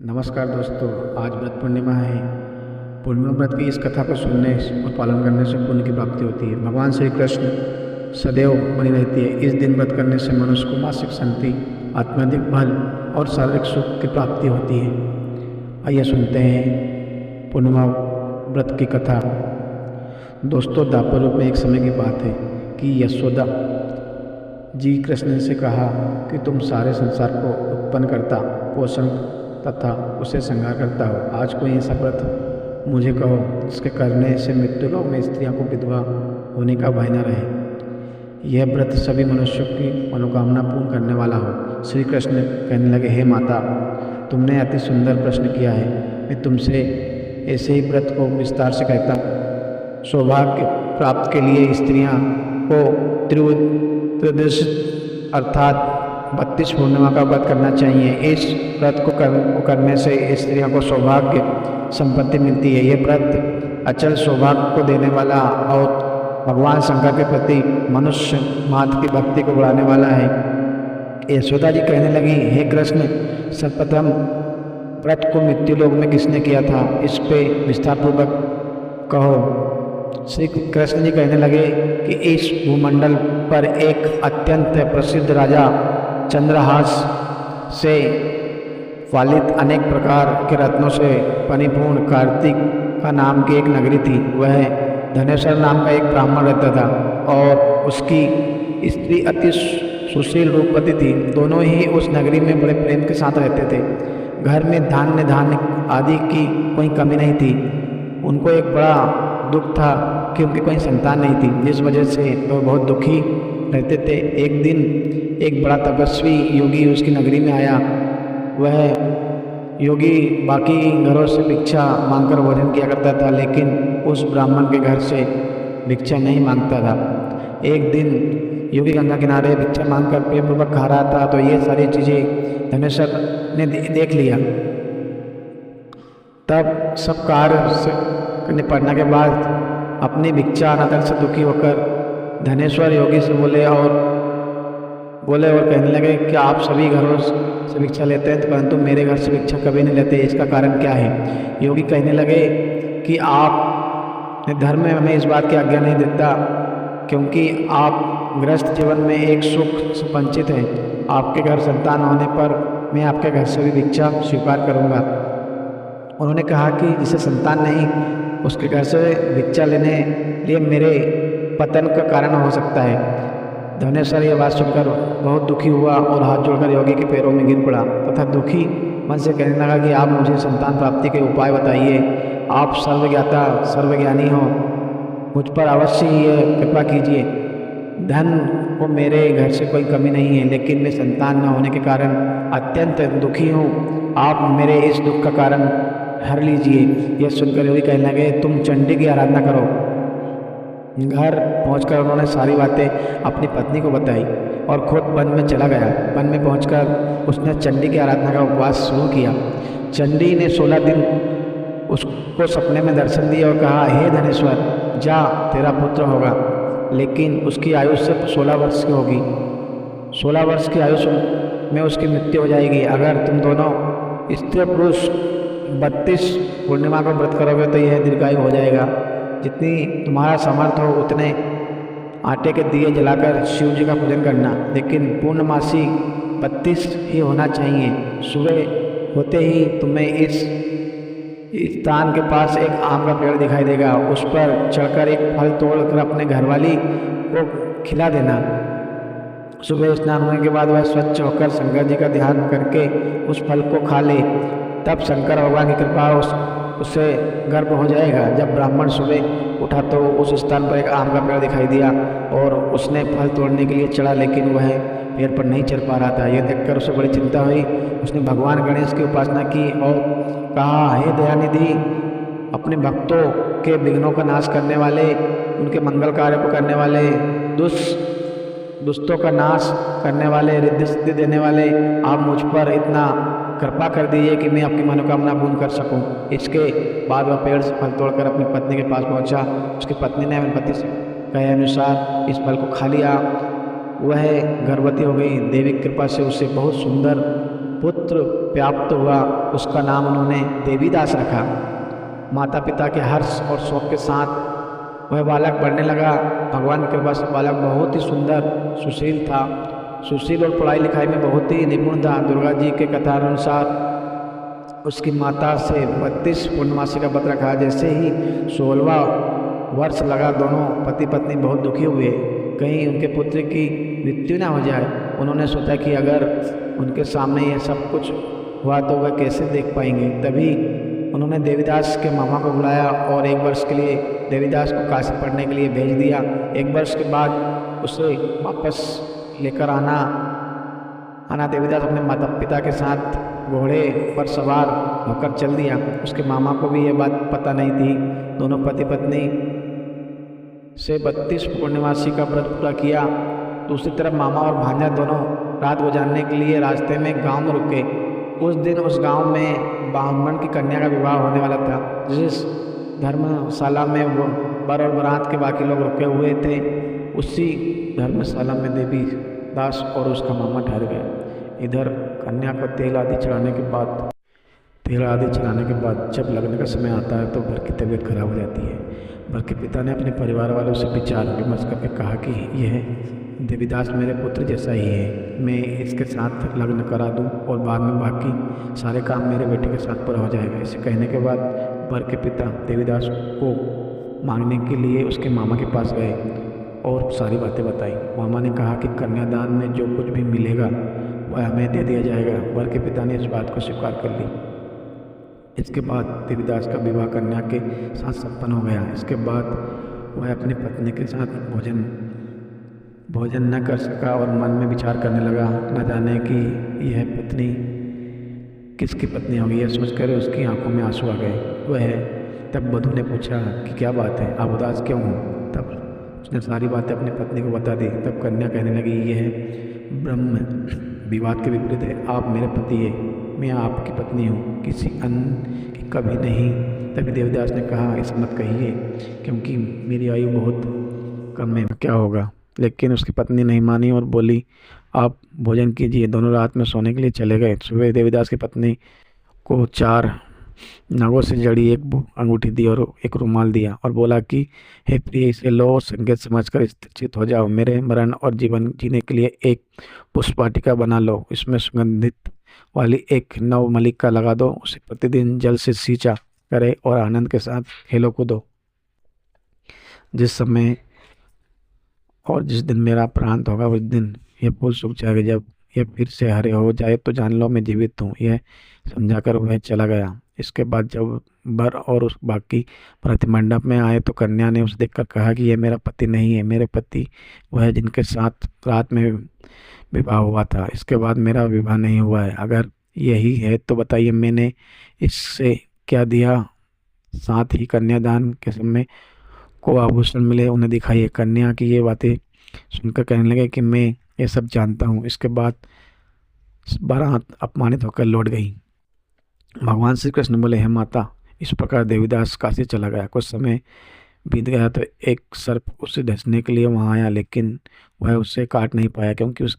नमस्कार दोस्तों, आज व्रत पूर्णिमा है। पूर्णिमा व्रत की इस कथा को सुनने और पालन करने से पुण्य की प्राप्ति होती है। भगवान श्री कृष्ण सदैव बनी रहती है। इस दिन व्रत करने से मनुष्य को मानसिक शांति, आत्माधिक बल और शारीरिक सुख की प्राप्ति होती है। आइए सुनते हैं पूर्णिमा व्रत की कथा। दोस्तों, द्वापर युग में एक समय की बात है कि यशोदा जी कृष्ण से कहा कि तुम सारे संसार को उत्पन्न करता, पोषण तथा उसे श्रृंगार करता हो। आज कोई ऐसा व्रत मुझे कहो जिसके करने से मृत्यु लोक में स्त्रियों को विधवा होने का भय न रहे। यह व्रत सभी मनुष्यों की मनोकामना पूर्ण करने वाला हो। श्री कृष्ण कहने लगे, हे माता, तुमने अति सुंदर प्रश्न किया है। मैं तुमसे ऐसे ही व्रत को विस्तार से कहता हूँ। सौभाग्य प्राप्त के लिए स्त्रियाँ को त्रयोदशी अर्थात 32 पूर्णिमा का व्रत करना चाहिए। इस व्रत को करने से स्त्रियों को सौभाग्य संपत्ति मिलती है। ये व्रत अचल सौभाग्य को देने वाला और भगवान शंकर के प्रति मनुष्य मात्र की भक्ति को बढ़ाने वाला है। यशोदा जी कहने लगी, हे कृष्ण, सर्वप्रथम व्रत को मृत्यु लोक में किसने किया था, इस पे विस्तार पूर्वक कहो। श्री कृष्ण जी कहने लगे कि इस भूमंडल पर एक अत्यंत प्रसिद्ध राजा चंद्रहास से पालित अनेक प्रकार के रत्नों से परिपूर्ण कार्तिक का नाम की एक नगरी थी। वह धनेश्वर नाम का एक ब्राह्मण रहता था और उसकी स्त्री अति सुशील रूपवती थी। दोनों ही उस नगरी में बड़े प्रेम के साथ रहते थे। घर में धान्य आदि की कोई कमी नहीं थी। उनको एक बड़ा दुख था कि उनकी कोई संतान नहीं थी, जिस वजह से वो बहुत दुखी रहते थे। एक दिन एक बड़ा तपस्वी योगी उसकी नगरी में आया। वह योगी बाकी घरों से भिक्षा मांगकर भोजन किया करता था, लेकिन उस ब्राह्मण के घर से भिक्षा नहीं मांगता था। एक दिन योगी गंगा किनारे भिक्षा मांगकर पेट पूर्वक खा रहा था, तो ये सारी चीज़ें धनेश्वर ने देख लिया। तब सब कार्य से निपटने के बाद अपनी भिक्षा अनादर से दुखी होकर धनेश्वर योगी से बोले और कहने लगे कि आप सभी घरों से भिक्षा लेते हैं, परंतु मेरे घर से भिक्षा कभी नहीं लेते, इसका कारण क्या है। योगी कहने लगे कि आप धर्म में हमें इस बात की आज्ञा नहीं देता, क्योंकि आप गृहस्थ जीवन में एक सुख से वंचित हैं। आपके घर संतान होने पर मैं आपके घर से भी भिक्षा स्वीकार करूँगा। उन्होंने कहा कि जिसे संतान नहीं, उसके घर से भिक्षा लेने लिए मेरे पतन का कारण हो सकता है। धनेश्वर यह बात सुनकर बहुत दुखी हुआ और हाथ जोड़कर योगी के पैरों में गिर पड़ा तथा दुखी मन से कहने लगा कि आप मुझे संतान प्राप्ति के उपाय बताइए। आप सर्वज्ञाता सर्वज्ञानी हो, मुझ पर अवश्य ही कृपा कीजिए। धन को मेरे घर से कोई कमी नहीं है, लेकिन मैं संतान न होने के कारण अत्यंत दुखी हूँ। आप मेरे इस दुख का कारण हर लीजिए। यह सुनकर योगी कहने लगे, तुम चंडी की आराधना करो। घर पहुंचकर उन्होंने सारी बातें अपनी पत्नी को बताई और खुद वन में चला गया। वन में पहुंचकर उसने चंडी की आराधना का उपवास शुरू किया। चंडी ने 16 दिन उसको सपने में दर्शन दिया और कहा, हे धनेश्वर, जा, तेरा पुत्र होगा, लेकिन उसकी आयु सिर्फ 16 वर्ष की होगी। 16 वर्ष की आयु में उसकी मृत्यु हो जाएगी। अगर तुम दोनों स्त्री पुरुष 32 पूर्णिमा का व्रत करोगे तो यह दीर्घायु हो जाएगा। जितनी तुम्हारा सामर्थ्य हो उतने आटे के दिए जलाकर शिव जी का पूजन करना, लेकिन पूर्णमासी 32 ही होना चाहिए। सुबह होते ही तुम्हें इस स्थान के पास एक आम का पेड़ दिखाई देगा। उस पर चढ़कर एक फल तोड़कर अपने घरवाली को खिला देना। सुबह स्नान होने के बाद वह स्वच्छ होकर शंकर जी का ध्यान करके उस फल को खा ले। तब शंकर भगवान की कृपा उससे गर्भ हो जाएगा। जब ब्राह्मण सुबह उठा तो उस स्थान पर एक आम का पेड़ दिखाई दिया और उसने फल तोड़ने के लिए चढ़ा, लेकिन वह पेड़ पर नहीं चढ़ पा रहा था। यह देखकर उसे बड़ी चिंता हुई। उसने भगवान गणेश की उपासना की और कहा, हे दयानिधि, अपने भक्तों के विघ्नों का नाश करने वाले, उनके मंगल कार्य को करने वाले, दुष्टों का नाश करने वाले, रिद्धि सिद्धि देने वाले, आप मुझ पर इतना कृपा कर दीजिए कि मैं आपकी मनोकामना पूर्ण कर सकूं। इसके बाद वह पेड़ से फल तोड़कर अपनी पत्नी के पास पहुंचा। उसकी पत्नी ने अपने पति से कहे अनुसार इस फल को खा लिया। वह गर्भवती हो गई। देवी की कृपा से उसे बहुत सुंदर पुत्र प्राप्त हुआ उसका नाम उन्होंने देवीदास रखा। माता पिता के हर्ष और शौक के साथ वह बालक बढ़ने लगा। भगवान की कृपा से बालक बहुत ही सुंदर सुशील था, सुशील और पढ़ाई लिखाई में बहुत ही निपुण था। दुर्गा जी के कथा अनुसार उसकी माता से 32 पूर्णमासी का व्रत रखा। जैसे ही 16वां वर्ष लगा, दोनों पति पत्नी बहुत दुखी हुए, कहीं उनके पुत्र की मृत्यु ना हो जाए। उन्होंने सोचा कि अगर उनके सामने ये सब कुछ हुआ तो वह कैसे देख पाएंगे। तभी उन्होंने देवीदास के मामा को बुलाया और 1 वर्ष के लिए देवीदास को काशी पढ़ने के लिए भेज दिया। 1 वर्ष के बाद उसे वापस लेकर आना देवीदास अपने माता पिता के साथ घोड़े पर सवार होकर चल दिया। उसके मामा को भी ये बात पता नहीं थी। दोनों पति पत्नी से 32 पूर्णमासी का व्रत पूरा किया। दूसरी तरफ मामा और भांजा दोनों रात गुजारने के लिए रास्ते में गांव में रुके। उस दिन उस गांव में ब्राह्मण की कन्या का विवाह होने वाला था। जिस धर्मशाला में वो बर और बारात के बाकी लोग रुके हुए थे, उसी धर्मशाला में देवी दास और उसका मामा ठहर गया। इधर कन्या को तेल आदि चढ़ाने के बाद जब लगने का समय आता है तो बर की तबीयत खराब हो जाती है। बर के पिता ने अपने परिवार वालों से विचार विमर्श करके कहा कि यह देवीदास मेरे पुत्र जैसा ही है, मैं इसके साथ लग्न करा दूं और बाद में बाकी सारे काम मेरे बेटे के साथ पूरा हो जाएगा। इसे कहने के बाद बर के पिता देवीदास को मांगने के लिए उसके मामा के पास गए और सारी बातें बताई। मामा ने कहा कि कन्यादान में जो कुछ भी मिलेगा वह हमें दे दिया जाएगा। बर के पिता ने इस बात को स्वीकार कर ली। इसके बाद देवीदास का विवाह कन्या के साथ संपन्न हो गया। इसके बाद वह अपनी पत्नी के साथ भोजन न कर सका और मन में विचार करने लगा, न जाने कि यह पत्नी किसकी पत्नी होगी। यह सोचकर उसकी आंखों में आंसू आ गए। तब वधू ने पूछा कि क्या बात है, आप उदास क्यों हो? तब उसने सारी बातें अपनी पत्नी को बता दी। तब कन्या कहने लगी, यह ब्रह्म विवाद के विपरीत है। आप मेरे पति हैं, मैं आपकी पत्नी हूँ, किसी अन्य की कभी नहीं। तभी देवदास ने कहा, ऐसा मत कहिए क्योंकि मेरी आयु बहुत कम है, क्या होगा। लेकिन उसकी पत्नी नहीं मानी और बोली, आप भोजन कीजिए। दोनों रात में सोने के लिए चले गए। सुबह देवीदास की पत्नी को 4 नागों से जड़ी एक अंगूठी दी और एक रुमाल दिया और बोला कि हे प्रिय, इसे लो और संकेत समझकर स्थित हो जाओ। मेरे मरण और जीवन जीने के लिए एक पुष्पवाटिका बना लो। इसमें सुगंधित वाली एक नवमल्लिका लगा दो। उसे प्रतिदिन जल से सींचा करे और आनंद के साथ खेलो कूदो। जिस समय और जिस दिन मेरा प्रांत होगा उस दिन यह फूल सूख जाएगा। जब यह फिर से हरे हो जाए तो जान लो मैं जीवित हूँ। यह समझाकर वह चला गया। इसके बाद जब वर और उस बाकी प्रतिमंडप में आए तो कन्या ने उसे देखकर कहा कि यह मेरा पति नहीं है, मेरे पति वह है जिनके साथ रात में विवाह हुआ था। इसके बाद मेरा विवाह नहीं हुआ है। अगर यही है तो बताइए मैंने इससे क्या दिया। साथ ही कन्यादान के समय को आभूषण मिले उन्हें दिखाइए। कन्या की ये बातें सुनकर कहने लगे कि मैं ये सब जानता हूँ। इसके बाद बारात अपमानित होकर लौट गई। भगवान श्री कृष्ण बोले, हे माता, इस प्रकार देवीदास काशी चला गया। कुछ समय बीत गया तो एक सर्प उसे डसने के लिए वहाँ आया, लेकिन वह उसे काट नहीं पाया क्योंकि उस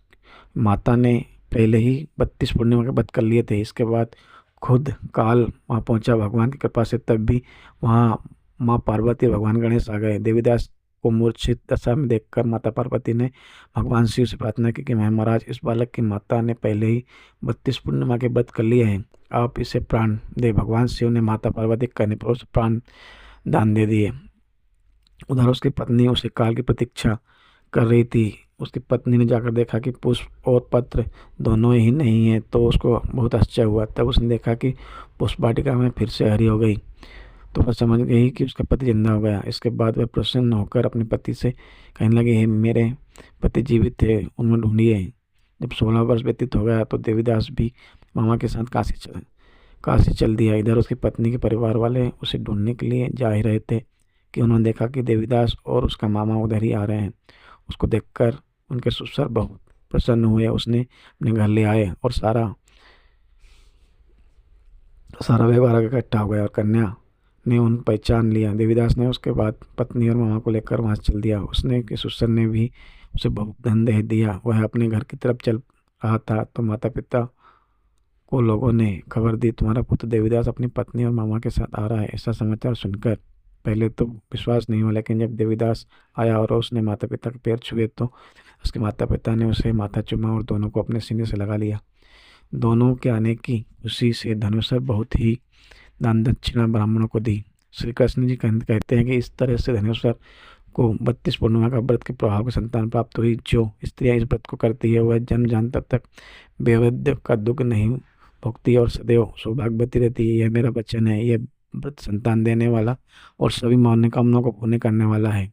माता ने पहले ही 32 पूर्णिमा के व्रत कर लिए थे। इसके बाद खुद काल वहाँ पहुँचा भगवान की कृपा से। तब भी वहाँ माँ पार्वती भगवान गणेश आ गए। देवीदास को मूर्छित दशा में देखकर माता पार्वती ने भगवान शिव से प्रार्थना की कि महाराज, इस बालक की माता ने पहले ही 32 पूर्णिमा के व्रत कर लिए हैं, आप इसे प्राण दे। भगवान शिव ने माता पार्वती के कहने पर उसे प्राण दान दे दिए। उधर उसकी पत्नी उसे काल की प्रतीक्षा कर रही थी। उसकी पत्नी ने जाकर देखा कि पुष्प और पत्र दोनों ही नहीं है तो उसको बहुत आश्चर्य हुआ। तब उसने देखा कि पुष्प वाटिका में फिर से हरी हो गई तो वह समझ गई कि उसका पति जिंदा हो गया। इसके बाद वह प्रसन्न होकर अपने पति से कहने लगी, हे मेरे पति जीवित थे, उनमें ढूंढिए। जब 16 वर्ष व्यतीत हो गया तो देवीदास भी मामा के साथ काशी चल दिया। इधर उसकी पत्नी के परिवार वाले उसे ढूंढने के लिए जा ही रहे थे कि उन्होंने देखा कि देवीदास और उसका मामा उधर ही आ रहे हैं। उसको देखकर उनके ससुर बहुत प्रसन्न हुए। उसने अपने घर ले आए और सारा व्यवहार इकट्ठा हो गया और कन्या ने उन पहचान लिया। देवीदास ने उसके बाद पत्नी और मामा को लेकर वहाँ चल दिया। उसने के ससुर ने भी उसे बहुत धन दे दिया। वह अपने घर की तरफ चल रहा था तो माता पिता को लोगों ने खबर दी, तुम्हारा पुत्र देवीदास अपनी पत्नी और मामा के साथ आ रहा है। ऐसा समाचार सुनकर पहले तो विश्वास नहीं हुआ, लेकिन जब देवीदास आया और उसने माता पिता के पैर छुए तो उसके माता पिता ने उसे माथा चूमा और दोनों को अपने सीने से लगा लिया। दोनों के आने की खुशी से धनुषर बहुत ही दान दक्षिणा ब्राह्मणों को दी। श्री कृष्ण जी कहते हैं कि इस तरह से धनेश्वर को 32 पूर्णिमा का व्रत के प्रभाव की संतान प्राप्त हुई। जो स्त्रियां इस व्रत को करती है वह जन्म जानता तक वैधव्य का दुख नहीं भोगती और सदैव सौभाग्यवती रहती है। यह मेरा वचन है। यह व्रत संतान देने वाला और सभी मनोकामनाओं को पूर्ण करने वाला है।